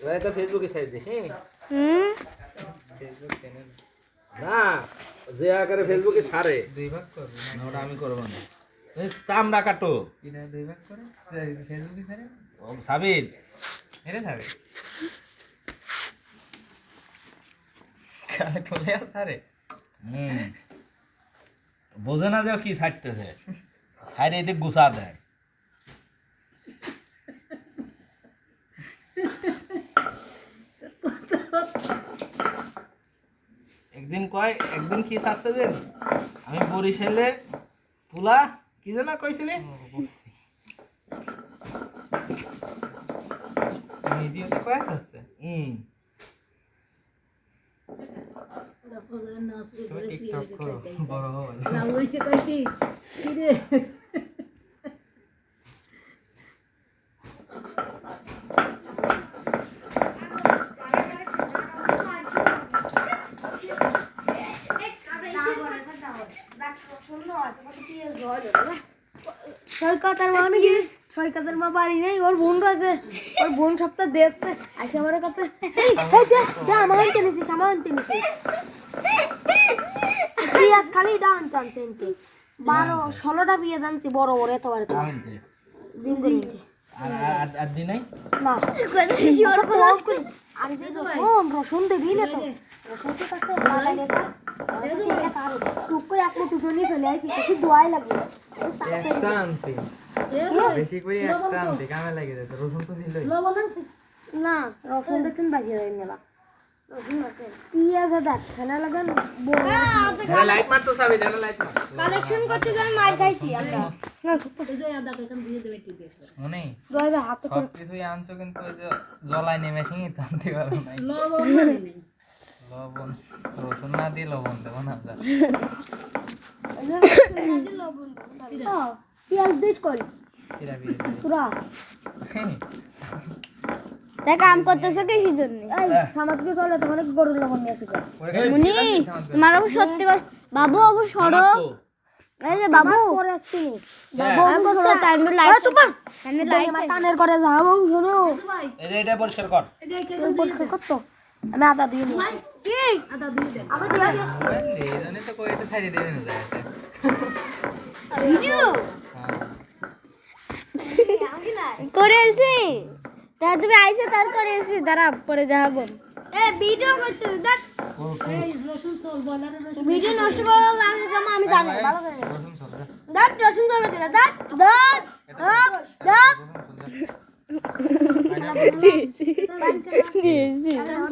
এবারে তো ফেসবুকে ছাড় দিস হ্যাঁ ফেসবুক চ্যানেল না যে আকারে ফেসবুকে ছাড়ে দুই ভাগ করবি না ওটা আমি করব না এই চামড়া কাটো কিনা দুই ভাগ করে ফেসবুকে ছাড়ে ও সাবিত এরে ছাড়ে কালে তোলে ছাড়ে বোঝে না যে ও কি ছাড়তেছে ছাড়ে এতে গুছা দেয় একদিন কি ছাড়ছে যে আমি বরিশালে পুলা কি যেন কইছিলি ভিডিওতে কয়েক আছে তুমি টিকটক করো বড় হবে না ওইসে কইছি কি রে সৈকতের মা বাড়ি নেই ওর বোন আছে ওর বোন সপ্তাহ দেখছে আসে আমার কাছে আমার টেনেছিস আমার টেনেছিস পিঁয়াজ খালি ডান টানছে 12-16টা পিঁয়াজ আনছি বড় বড় এতবার আর দিন নাই না আর রসুন দিবি না তো রসুন তো টুক করে এক মুঠো নিয়ে ফেলে কিছু দোয়াই লাগবে একটা আনতে বেশি করে একটা আনতে কামে লাগে যেত রসুন তো ছিল না রসুন দেখুন বাজিয়ে দেবেন না রসুন আছে পিঁয়াজ দেখ খানা লাগান লাইট মার তো সাবি জানা লাইট মার কালেকশন করতে যান মার খাইছি আমরা না এই যে আদা কাকান দিয়ে দেবে কি দিয়ে মনে দইবা হাতে সব কিছুই আনছো কিন্তু ওই যে জলাই নেমে সিঙি টানতে পারো নাই লবণ মানে নেই লবণ রসুন না দিয়ে লবণ দেবো না যা পিঁয়াজ দিস কই কিরা বিয়ে পুরা তাই কাম করতেছে কিসের জন্য এই সামাদকে চলে তোমার গরুর লবণ নিয়ে আসো মুনি তোমার অবশ্য সত্যি বাবু অবশ্য সরো এই যে বাবু পরে আসছি বাবু সরো time light super time light কানের করে যাও বাবু শোনো এই যে এটা পরিষ্কার কর এই যে কে পরিষ্কার করতো আমি আদা দিয়ে নিয়েছি কি আদা দিয়ে দেন আমি দিয়ে দিচ্ছি এই জন্য তো কইতে ছাড়ি দেবে না যায় ভিডিও করে আসি তা তুমি আইসে তার করে আসি দাঁড়া পরে যাবো এ ভিডিও করতে দেখ এই রসুন চল বলারে রসুন ভিডিও নষ্ট করা লাগে জামা আমি জানি ভালো করে রসুন চল যা দাঁত রসুন চলবে কিনা দাঁত দাঁত দাঁত রসুন চল যা দাঁত